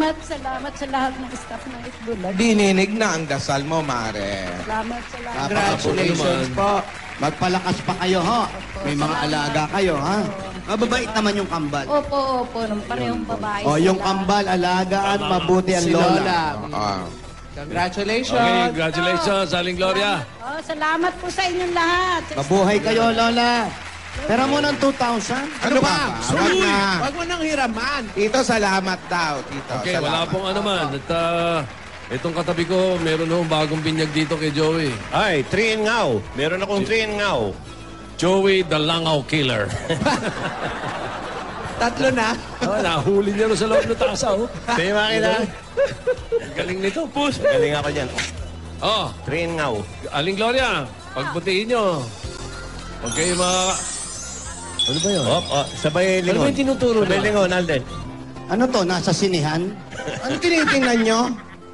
Salamat sa lahat ng staff ng Itbulaga. Dininig na ang dasal mo, Mare. Salamat sa lahat. Congratulations po. Magpalakas pa kayo, ho. May mga alaga kayo, ha? Mababait naman yung kambal. Opo, ng parehong babae. O, yung sila. kambal, alagaan, mabuti ang lola. Ah. Congratulations. Okay, congratulations, Aling Gloria. Oh, salamat po sa inyong lahat. Mabuhay kayo, lola. Pera mo ng 2,000. Ano ba? Wag na. Wag mo nang hiraman. Tito, salamat daw. Tito, Okay, salamat. wala pong ano man. At itong katabi ko, meron akong bagong binyag dito kay Joey. Ay, 3 in ngaw. Meron akong 3 in ngaw. Joey the Langaw Killer. Tatlo na. Nahuli niya rin sa loob ng tasa, oh. Sige, makina. Galing nito, push. Galing ako dyan. Oh, 3 in ngaw. Aling Gloria, pagbutiin nyo. Huwag kayo mga... Ano ba yun? Sabay Ano ba lingon. yung tinuturo Sabay na? lingon, Alden. Ano to, nasa sinihan? Ano tinitingnan nyo?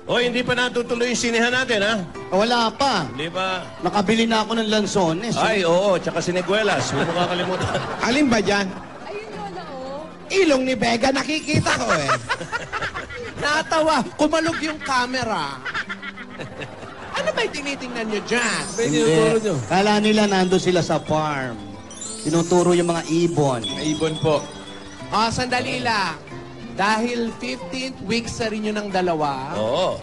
O, hindi pa natutuloy yung sinihan natin, ha? Wala pa. Hindi pa. Nakabili na ako ng lansones. Ay, oo. Tsaka siniguelas. Huwag mo kakalimutan. Alin ba dyan? Ayun Lola, oh. Ilong ni Vega, nakikita ko eh. Natawa. Kumalog yung camera. Ano ba yung tinitingnan nyo dyan? Ano ba yung tinuturo nyo? Kala nila nandun sila sa farm. Tinuturo yung mga ibon. Ibon po. Sandali lang. Dahil 15th week sa rin nyo ng dalawa, Oo.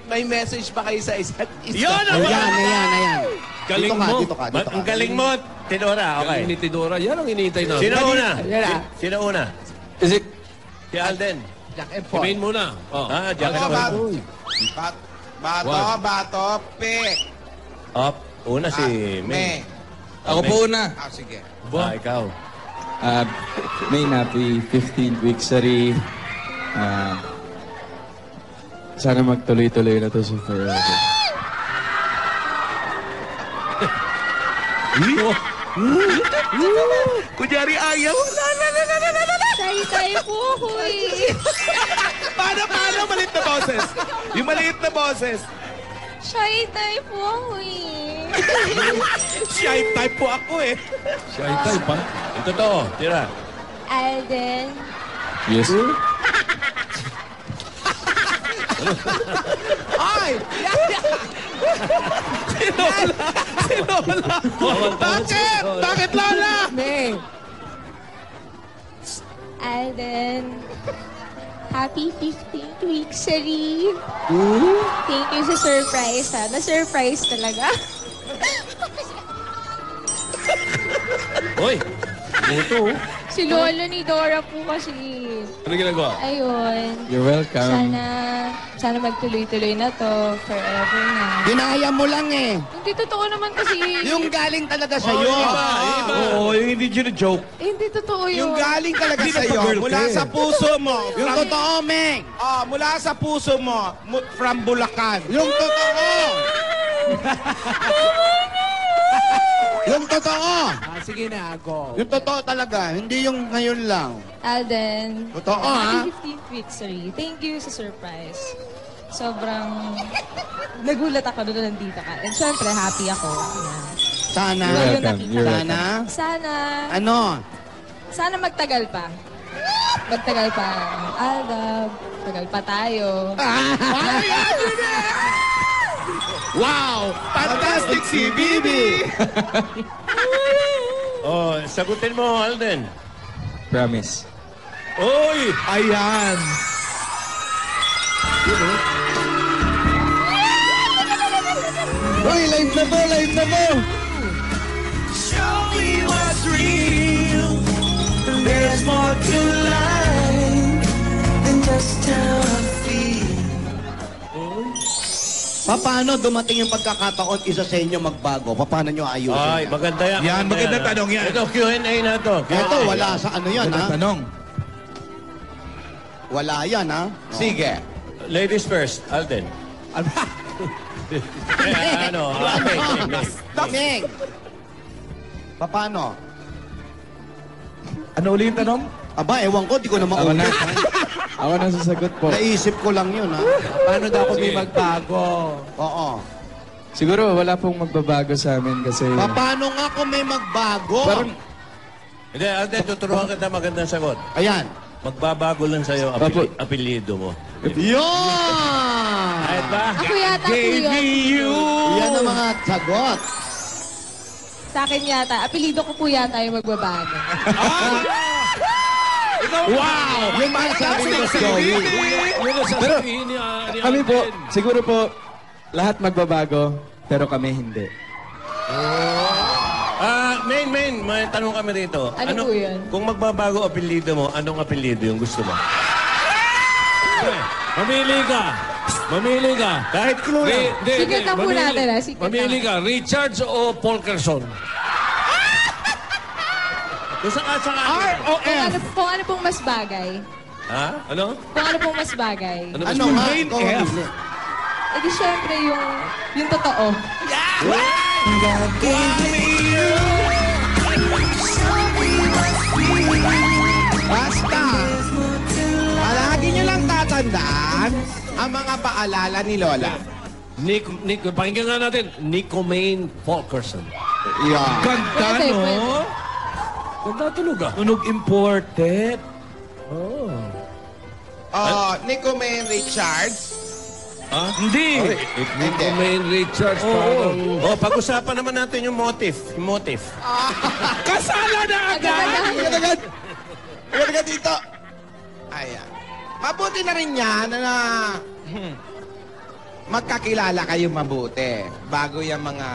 may message pa kayo sa isa't isa. Yun ang Ayan. Galing dito ka, mo. dito ka, dito ka. Ang galing mo, Tidora. Okay. Galing ni Tidora. Yan ang inihintay namin. Sino una? Yan na. Sino una? Is it? Si Alden. Jack and Si Paul. Maine muna. Oh. Jack Bato, and Paul. bato, pick. Up. Una si May. Ako po una. Sige. Ikaw. May happy 15th week, sorry. Sana magtuloy-tuloy na to sa forever. Kunyari ayaw. Tay po ako eh. Paano? Maliit na boses. Yung maliit na boses. Shy type po ako eh. Shy type po ako eh. Shy type, ha? Yung totoo. Tira. Alden. Yes. Ay! Bakit, Lola? May. Alden. Happy 15th week, Sari. Thank you sa surprise, ha. Na-surprise talaga. Hoy! Buto, oh. Si Lola ni Dora po kasi. Ano ginagawa? Ayun. You're welcome. Sana magtuloy-tuloy na to. Forever na. Ginaya mo lang eh. Hindi totoo naman kasi. Yung galing talaga sa'yo. Oo, yung hindi joke. Hindi totoo yun. Yung galing talaga sa iyo, mula sa puso mo. Yung totoo, Meng. Mula sa puso mo, from Bulacan. Yung totoo. Yung totoo. Sige na, go. Yung totoo talaga. Hindi yung ngayon lang. Alden. Totoo, ha? Happy 15th week, sorry. Thank you sa surprise. Sobrang nagulat ako doon nandito ka. And syempre, happy ako. Yan. Sana. You're welcome. You're Sana. Sana, Ano? sana magtagal pa. Magtagal pa. Aldab, tagal pa tayo. Wow! Fantastic si Bibi! Sagutin mo, Alden. Promise. Oy! Ayan! Uy, live na po. Show me what's real. There's more to life than just how I feel. Paano dumating yung pagkakataon isa sa inyo magbago? Paano nyo ayusin? Ay, yan? maganda yan. Yan, magandang tanong yan. Ito, Q&A na to. Eto, wala sa ano yan, ha? Tanong. Wala yan, ha? Sige. Ladies first, Alden. Meng. Paano? Ano uli yung tanong? Aba, ewan ko, di ko na Ako na. maulit. Ako na sasagot po. Naisip ko lang yun, ha? Paano daw kung may magbago? Oo. Siguro wala pong magbabago sa amin kasi... Paano nga kung may magbago? Parang Hindi, Alden, tuturuan kita magandang sagot. Ayan. Magbabago lang sa'yo Opo. apelyido mo. Yun! Kahit ba? Ako yata po yun. Yan ang mga sagot. Sa akin yata. Apelido ko po yata yung magbabago. Wow! Yung mga sabi ni Boss Joey. Yun ang sasabihin ni Kami po, Alden. siguro po, lahat magbabago, pero kami hindi. Main, may tanong kami rito. Ano po yun? Kung magbabago apelyido mo, anong apelyido yung gusto mo? Mamili ka. Mamili ka. Kahit clue lang. Secret lang po natin, ah. Secret Mamili lang. ka. Richards o Polkerson? Kung saan. Kung ano pong mas bagay. Ha? Ano? Kung ano pong mas bagay. Ano Ano nga? Ikaw ang huli. Eh di syempre yung totoo. Basta, palagi nyo lang tatandaan ang mga paalala ni Lola. Pakinggan nga natin. Nicomane Polkerson. Yeah. Ganda, Pwede, no? pwede. Ganda tunog ah. Tunog imported. Nico May Richards. Hindi. Nicomane Richards. Parang... Pag-usapan naman natin yung motive. Kasala na agad! Agad dito. Ayan. Mabuti na rin yan na magkakilala kayo mabuti bago yung mga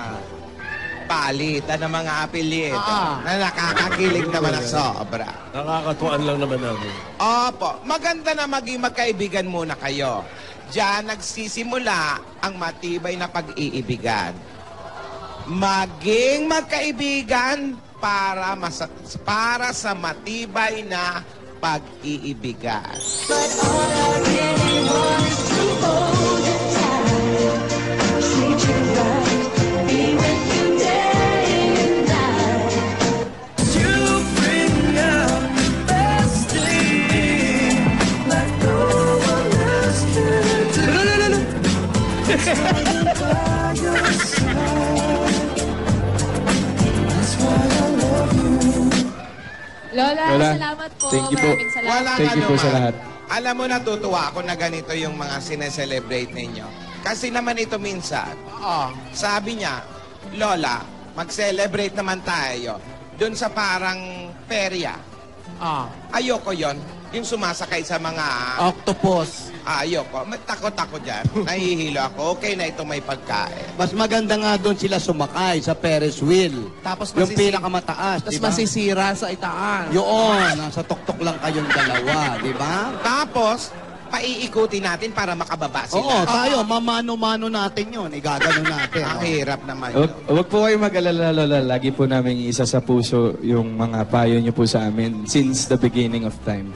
palitan ng mga apelyido na nakakakilig naman ang sobra. Nakakatuan lang naman namin. Opo, maganda na maging magkaibigan muna kayo. Diyan nagsisimula ang matibay na pag-iibigan. Maging magkaibigan para sa matibay na pag-iibigan. Lola, Lola, salamat po. thank you po. Maraming salamat. Walang Thank you po sa anuman. lahat. Alam mo, natutuwa ako na ganito yung mga sineselebrate ninyo. Kasi naman ito minsan, sabi niya, Lola, mag-celebrate naman tayo doon sa parang perya. Ayoko yon, yung sumasakay sa mga... Octopus. Ayoko. Takot ako dyan. Nahihilo ako. Okay na ito may pagkain. Mas maganda nga doon sila sumakay sa Ferris wheel. Tapos yung masisi- pinakamataas, di ba? masisira sa itaas. Yun, nasa tuktok lang kayong dalawa, di ba? Tapos, paiikuti natin para makababa Oo, sila. tayo, mamano-mano natin yun. Igagano natin. Ang hirap naman Huwag, yun. huwag po kayong mag-alala, Lola. Lagi po namin isa sa puso yung mga payo niyo po sa amin since the beginning of time.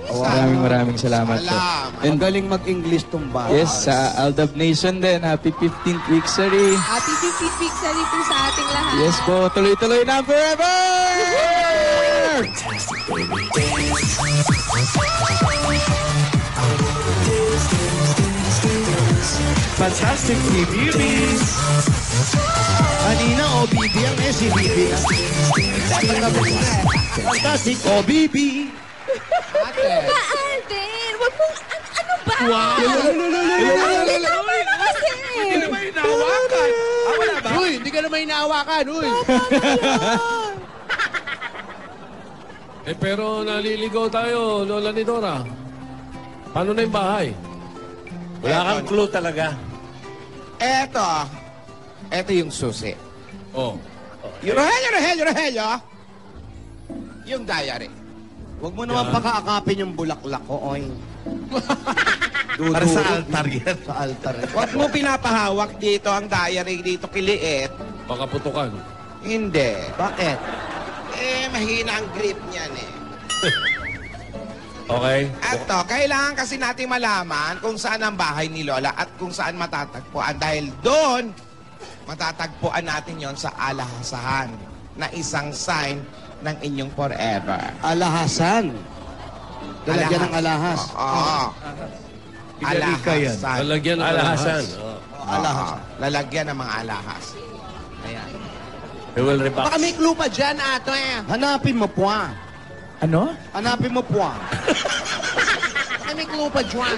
Maraming salamat po. Salamat. Ang galing mag-English tong ba? Yes, sa Aldab Nation din. Happy 15th week, sorry. Happy 15th week sa po sa ating lahat. Yes po, tuloy-tuloy na forever! Fantastic TV. Kanina, OBB ang SCBB. Fantastic OBB. Pa, Alden! Wag mong... Ano ba? Wow! Tama na kasi! Hindi naman hinahawakan. Wala ba? Uy, hindi ka naman inaawakan, uy. Pero naliligaw tayo, Lola ni Dora. Paano na yung bahay? Wala kang clue talaga. Eto yung susi. Oh. Rogelio! Yung diary. Huwag mo naman pakaakapin yung bulaklak ko, oy. Para sa altar yan. Sa altar. Huwag mo pinapahawak dito ang diary dito kiliit. Baka putukan. Hindi. Bakit? Mahina ang grip niyan eh. Okay? Eto, kailangan kasi natin malaman kung saan ang bahay ni Lola at kung saan matatagpuan. Dahil doon, matatagpuan natin yon sa alahasahan na isang sign ng inyong forever. Alahasan. Lalagyan ng alahas. Oo. Pinalika yan. Alahasan. Lalagyan ng Alahasan. Alahas. Lalagyan ng mga alahas. Ayan. We will reback. Baka may clue pa dyan, ato eh. Hanapin mo po ah. Ano? Hanapin mo puwang. Ay, may clue pa, Juan.